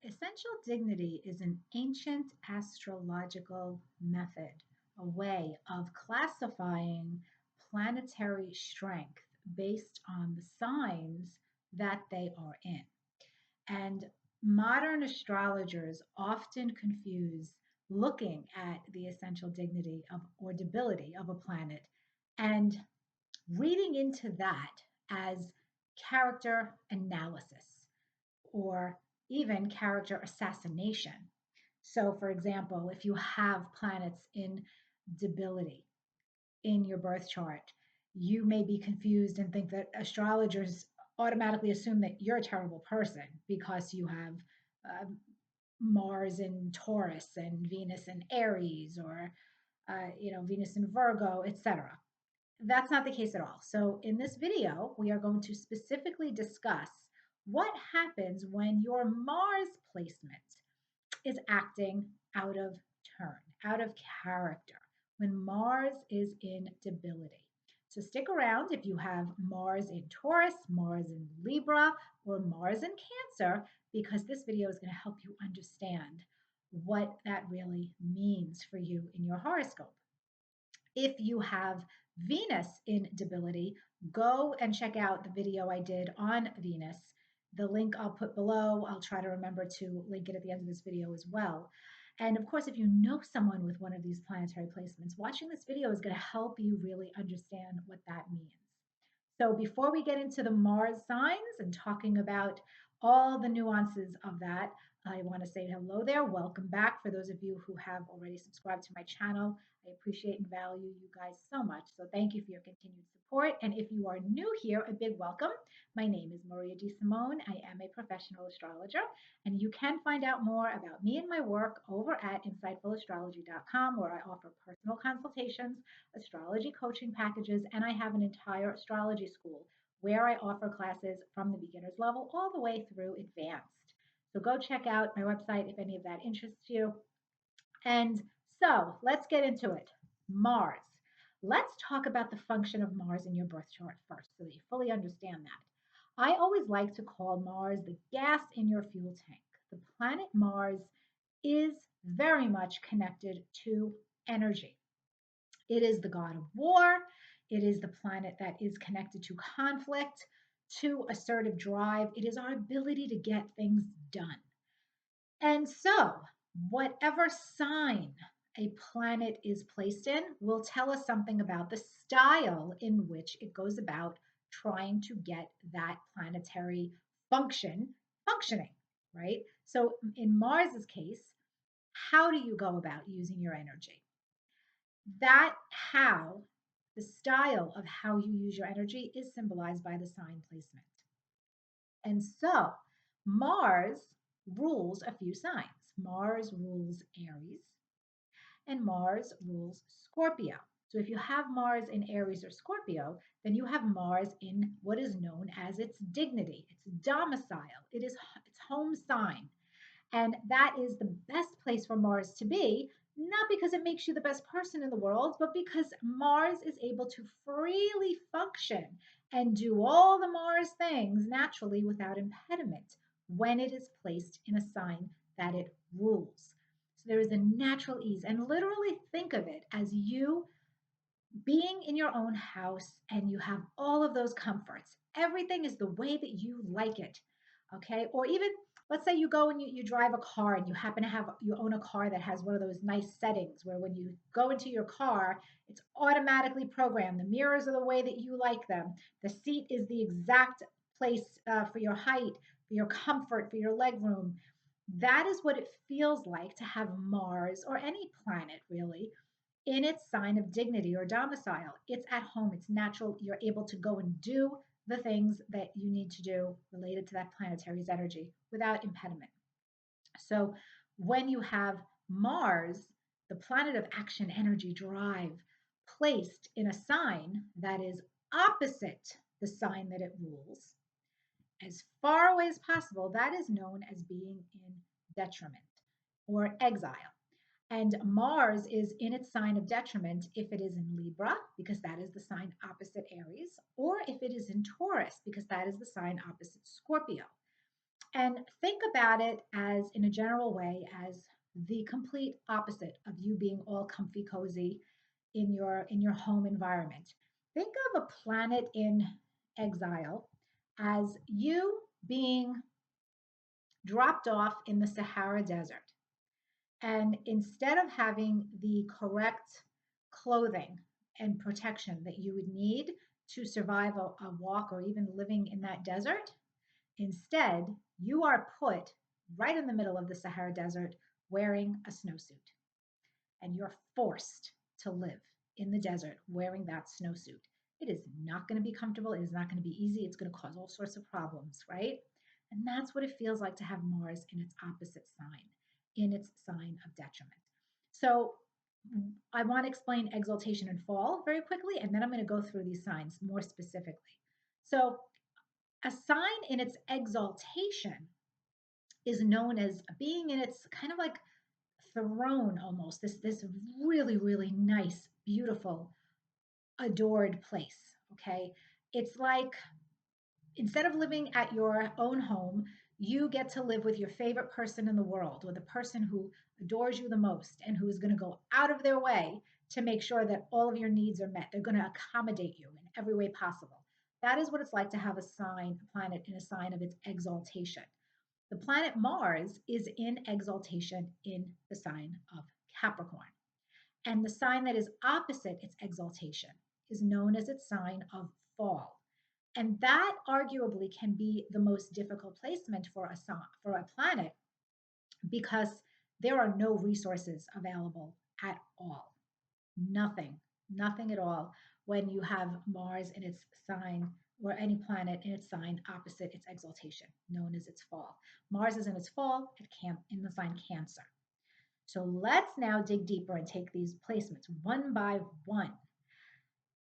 Essential dignity is an ancient astrological method, a way of classifying planetary strength based on the signs that they are in. And modern astrologers often confuse looking at the essential dignity of or debility of a planet and reading into that as character analysis or even character assassination. So, for example, if you have planets in debility in your birth chart, you may be confused and think that astrologers automatically assume that you're a terrible person because you have uh, Mars in Taurus and Venus in Aries, or Venus in Virgo, etc. That's not the case at all. So in this video, we are going to specifically discuss what happens when your Mars placement is acting out of turn, out of character, when Mars is in debility. So stick around if you have Mars in Taurus, Mars in Libra, or Mars in Cancer, because this video is going to help you understand what that really means for you in your horoscope. If you have Venus in debility, go and check out the video I did on Venus. The link I'll put below. I'll try to remember to link it at the end of this video as well. And of course, if you know someone with one of these planetary placements, watching this video is going to help you really understand what that means. So before we get into the Mars signs and talking about all the nuances of that, I want to say hello there. Welcome back for those of you who have already subscribed to my channel. I appreciate and value you guys so much. So thank you for your continued support. And if you are new here, a big welcome. My name is Maria Di Simone. I am a professional astrologer, and you can find out more about me and my work over at insightfulastrology.com, where I offer personal consultations, astrology coaching packages, and I have an entire astrology school where I offer classes from the beginner's level all the way through advanced. So go check out my website if any of that interests you. And so let's get into it. Mars. Let's talk about the function of Mars in your birth chart first so that you fully understand that. I always like to call Mars the gas in your fuel tank. The planet Mars is very much connected to energy. It is the god of war. It is the planet that is connected to conflict, to assertive drive. It is our ability to get things done. And so, whatever sign a planet is placed in will tell us something about the style in which it goes about trying to get that planetary functioning, right? So, in Mars's case, how do you go about using your energy? That how the style of how you use your energy is symbolized by the sign placement. And so Mars rules a few signs. Mars rules Aries and Mars rules Scorpio. So if you have Mars in Aries or Scorpio, then you have Mars in what is known as its dignity, its domicile. It is its home sign. And that is the best place for Mars to be, not because it makes you the best person in the world, but because Mars is able to freely function and do all the Mars things naturally without impediment when it is placed in a sign that it rules. So there is a natural ease. And literally think of it as you being in your own house and you have all of those comforts. Everything is the way that you like it. Okay. Or even let's say you go and you drive a car and you own a car that has one of those nice settings where when you go into your car, it's automatically programmed. The mirrors are the way that you like them. The seat is the exact place for your height, for your comfort, for your leg room. That is what it feels like to have Mars or any planet really in its sign of dignity or domicile. It's at home, it's natural. You're able to go and do the things that you need to do related to that planetary's energy without impediment. So when you have Mars, the planet of action, energy, drive, placed in a sign that is opposite the sign that it rules, as far away as possible, that is known as being in detriment or exile. And Mars is in its sign of detriment if it is in Libra, because that is the sign opposite Aries, or if it is in Taurus, because that is the sign opposite Scorpio. And think about it as, in a general way, as the complete opposite of you being all comfy cozy in your home environment. Think of a planet in exile as you being dropped off in the Sahara Desert. And instead of having the correct clothing and protection that you would need to survive a walk or even living in that desert, instead, you are put right in the middle of the Sahara Desert wearing a snowsuit. And you're forced to live in the desert wearing that snowsuit. It is not going to be comfortable. It is not going to be easy. It's going to cause all sorts of problems, right? And that's what it feels like to have Mars in its opposite sign, in its sign of detriment. So I want to explain exaltation and fall very quickly, and then I'm going to go through these signs more specifically. So a sign in its exaltation is known as being in its kind of like throne almost, this really, really nice, beautiful, adored place. Okay. It's like instead of living at your own home, you get to live with your favorite person in the world, with a person who adores you the most and who is going to go out of their way to make sure that all of your needs are met. They're going to accommodate you in every way possible. That is what it's like to have a sign, a planet in a sign of its exaltation. The planet Mars is in exaltation in the sign of Capricorn. And the sign that is opposite its exaltation is known as its sign of fall. And that arguably can be the most difficult placement for a planet because there are no resources available at all. Nothing, nothing at all when you have Mars in its sign or any planet in its sign opposite its exaltation, known as its fall. Mars is in its fall in the sign Cancer. So let's now dig deeper and take these placements one by one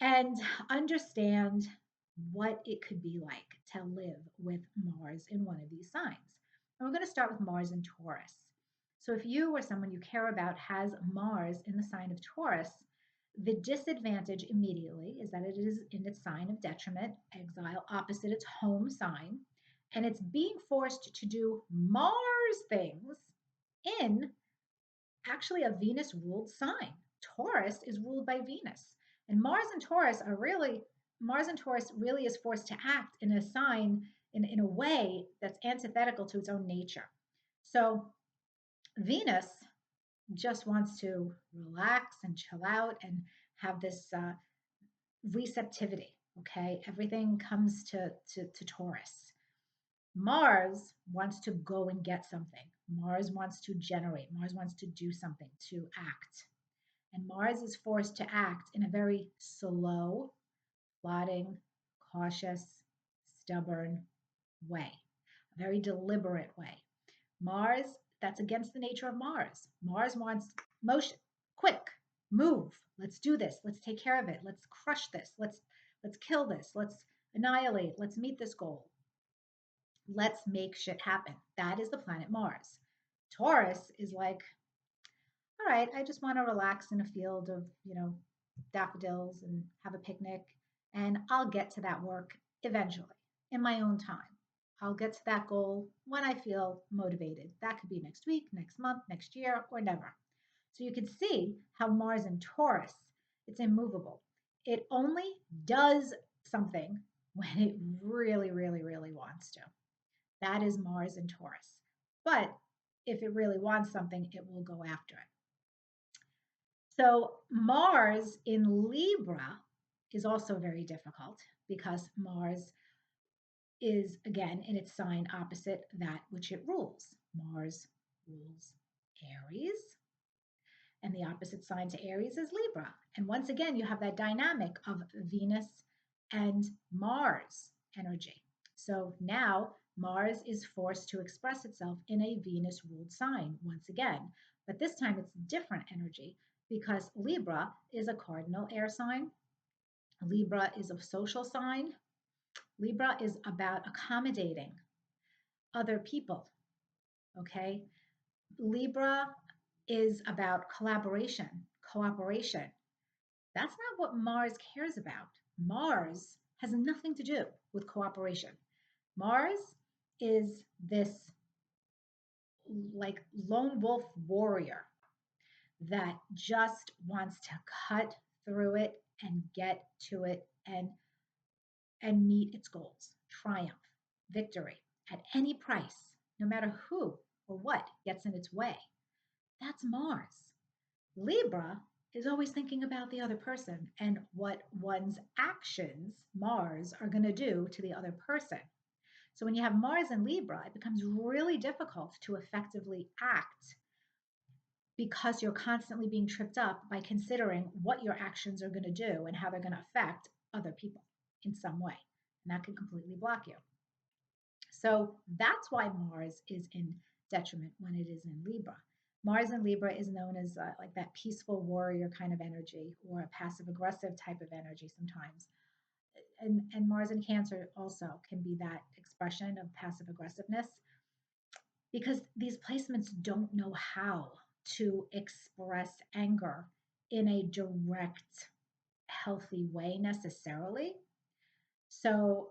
and understand what it could be like to live with Mars in one of these signs. And we're going to start with Mars in Taurus. So if you or someone you care about has Mars in the sign of Taurus, the disadvantage immediately is that it is in its sign of detriment, exile, opposite its home sign, and it's being forced to do Mars things in actually a Venus ruled sign. Taurus is ruled by Venus. And Mars and Taurus really is forced to act in a sign in a way that's antithetical to its own nature. So Venus just wants to relax and chill out and have this receptivity. Okay, everything comes to Taurus. Mars wants to go and get something. Mars wants to generate. Mars wants to do something, to act. And Mars is forced to act in a very slow, plodding, cautious, stubborn way, a very deliberate way. Mars, that's against the nature of Mars. Mars wants motion, quick, move. Let's do this. Let's take care of it. Let's crush this. Let's kill this. Let's annihilate. Let's meet this goal. Let's make shit happen. That is the planet Mars. Taurus is like, all right, I just want to relax in a field of, daffodils and have a picnic. And I'll get to that work eventually in my own time. I'll get to that goal when I feel motivated. That could be next week, next month, next year, or never. So you can see how Mars in Taurus, it's immovable. It only does something when it really, really, really wants to. That is Mars in Taurus. But if it really wants something, it will go after it. So Mars in Libra is also very difficult because Mars is again in its sign opposite that which it rules. Mars rules Aries, and the opposite sign to Aries is Libra. And once again, you have that dynamic of Venus and Mars energy. So now Mars is forced to express itself in a Venus ruled sign once again. But this time it's different energy because Libra is a cardinal air sign. Libra is a social sign. Libra is about accommodating other people. Okay. Libra is about collaboration, cooperation. That's not what Mars cares about. Mars has nothing to do with cooperation. Mars is this like lone wolf warrior that just wants to cut through it and get to it and meet its goals, triumph, victory at any price, no matter who or what gets in its way. That's Mars. Libra is always thinking about the other person and what one's actions, Mars, are going to do to the other person. So when you have Mars in Libra, it becomes really difficult to effectively act because you're constantly being tripped up by considering what your actions are going to do and how they're going to affect other people in some way. And that can completely block you. So that's why Mars is in detriment when it is in Libra. Mars in Libra is known as like that peaceful warrior kind of energy or a passive aggressive type of energy sometimes. And Mars in Cancer also can be that expression of passive aggressiveness because these placements don't know how to express anger in a direct, healthy way necessarily. So,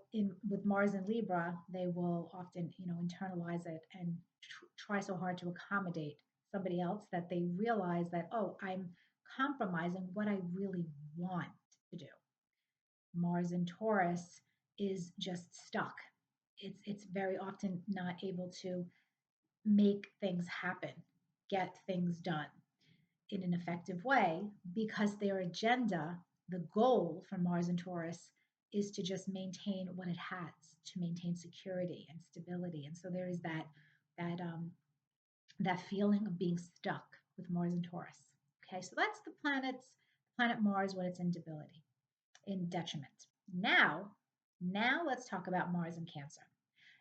with Mars and Libra, they will often, internalize it and try so hard to accommodate somebody else that they realize that, oh, I'm compromising what I really want to do. Mars in Taurus is just stuck. It's very often not able to make things happen, get things done in an effective way because their agenda, the goal for Mars and Taurus, is to just maintain what it has, to maintain security and stability. And so there is that that feeling of being stuck with Mars and Taurus. Okay, so that's the planet Mars when it's in debility, in detriment. Now let's talk about Mars and Cancer.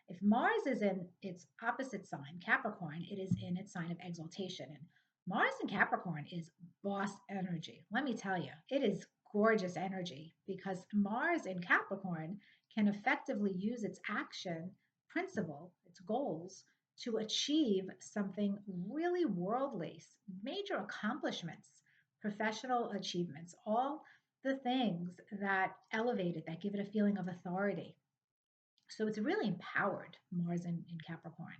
If Mars is in its opposite sign, Capricorn, it is in its sign of exaltation. And Mars in Capricorn is boss energy. Let me tell you, it is gorgeous energy because Mars in Capricorn can effectively use its action principle, its goals, to achieve something really worldly, major accomplishments, professional achievements, all the things that elevate it, that give it a feeling of authority. So it's really empowered, Mars in Capricorn.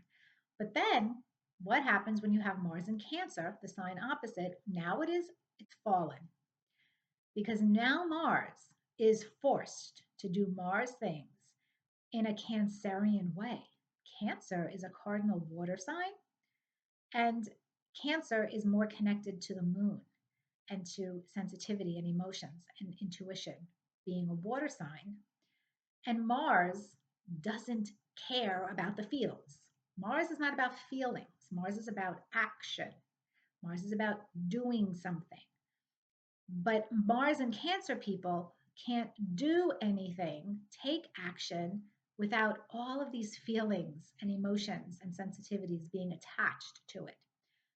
But then what happens when you have Mars in Cancer, the sign opposite? Now it's fallen. Because now Mars is forced to do Mars things in a Cancerian way. Cancer is a cardinal water sign, and Cancer is more connected to the moon and to sensitivity and emotions and intuition, being a water sign. And Mars doesn't care about the feels. Mars is not about feelings. Mars is about action. Mars is about doing something. But Mars and Cancer people can't do anything, take action without all of these feelings and emotions and sensitivities being attached to it.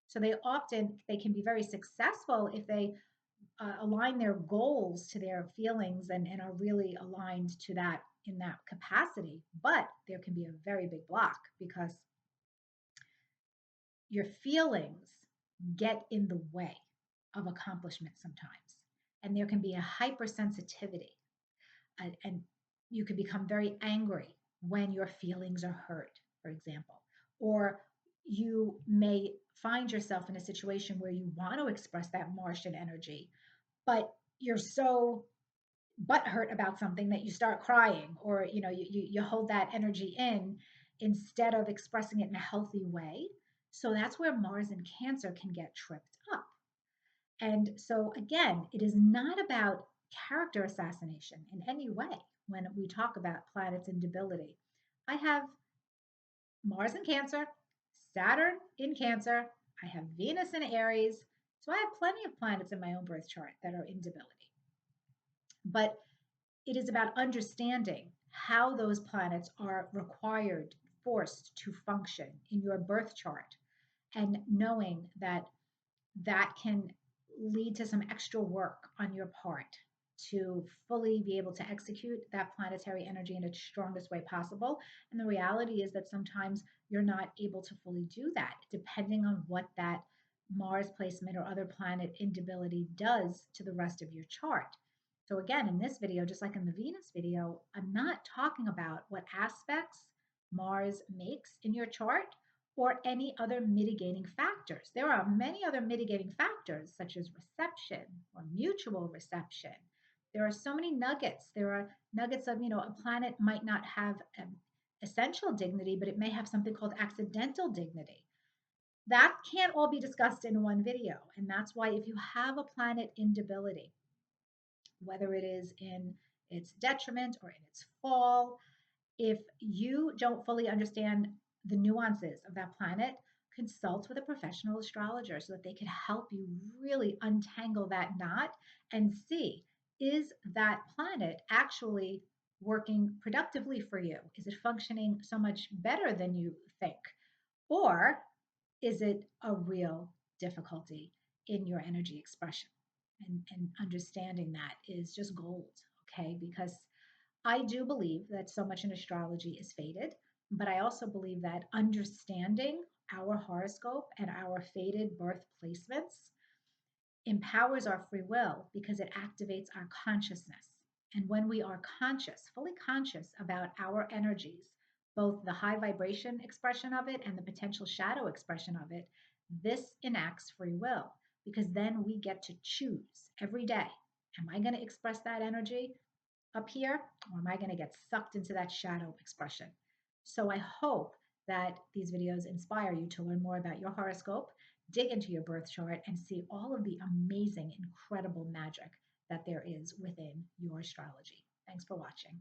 So they can be very successful if they align their goals to their feelings and are really aligned to that in that capacity. But there can be a very big block because your feelings get in the way of accomplishment sometimes. And there can be a hypersensitivity. And you can become very angry when your feelings are hurt, for example. Or you may find yourself in a situation where you want to express that Martian energy, but you're so butthurt about something that you start crying, or you hold that energy in instead of expressing it in a healthy way. So that's where Mars and Cancer can get tripped up. And so again, it is not about character assassination in any way when we talk about planets in debility. I have Mars in Cancer, Saturn in Cancer, I have Venus in Aries, so I have plenty of planets in my own birth chart that are in debility. But it is about understanding how those planets are required, forced to function in your birth chart, and knowing that that can lead to some extra work on your part to fully be able to execute that planetary energy in its strongest way possible. And the reality is that sometimes you're not able to fully do that, depending on what that Mars placement or other planet instability does to the rest of your chart. So again, in this video, just like in the Venus video, I'm not talking about what aspects Mars makes in your chart, or any other mitigating factors. There are many other mitigating factors, such as reception or mutual reception. There are so many nuggets. There are nuggets of, a planet might not have essential dignity, but it may have something called accidental dignity. That can't all be discussed in one video. And that's why if you have a planet in debility, whether it is in its detriment or in its fall, if you don't fully understand the nuances of that planet, consult with a professional astrologer so that they can help you really untangle that knot and see, is that planet actually working productively for you? Is it functioning so much better than you think? Or is it a real difficulty in your energy expression? And understanding that is just gold, okay? Because I do believe that so much in astrology is fated, but I also believe that understanding our horoscope and our fated birth placements empowers our free will because it activates our consciousness. And when we are conscious, fully conscious about our energies, both the high vibration expression of it and the potential shadow expression of it, this enacts free will because then we get to choose every day. Am I going to express that energy up here, or am I going to get sucked into that shadow expression? So I hope that these videos inspire you to learn more about your horoscope, dig into your birth chart, and see all of the amazing, incredible magic that there is within your astrology. Thanks for watching.